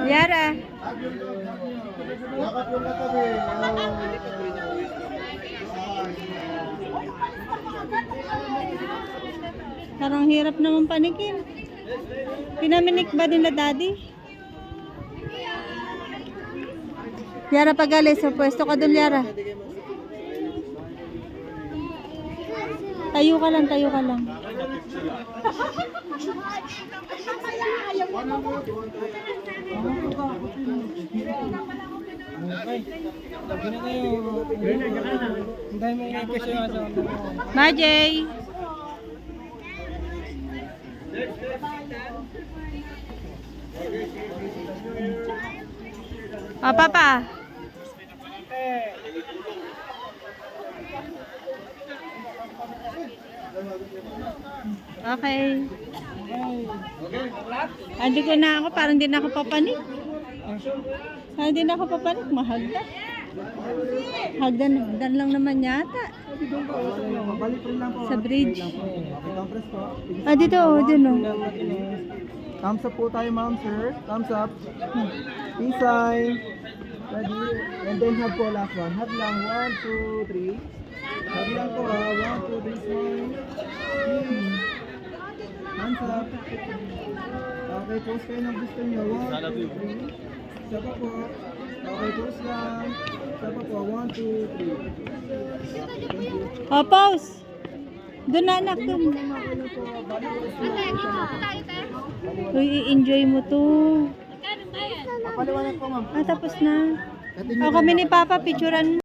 Yara. Parang hirap naman panikin. Pinaminik ba nila daddy? Yara, pag alis sa pwesto ka dun, Yara. Tayo ka lang, tayo ka lang. Majay! Oh, Papa! Okay. Andi ko na ako, parang hindi na ako papanik. Hindi na ako papanik, mahagdan. Hagdan lang naman yata. Sa bridge. Ah, dito, dito. Thumbs up po tayo, ma'am, sir. Thumbs up. Peace sign. Ready? And then hug po last one. Hug lang. 1, 2, 3. Hug lang po, 1, 2, 3, smile. Hands up. Okay, pose kayo ng gusto nyo. 1, 2, 3. Isa pa po. Okay, pose lang. Isa pa po. 1, 2, 3. Oh, pause. Doon na, anak, doon. Uy, i-enjoy mo to. Papaliwanag po, ma'am. Ah, tapos na. Oh, kami ni Papa, picturean mo.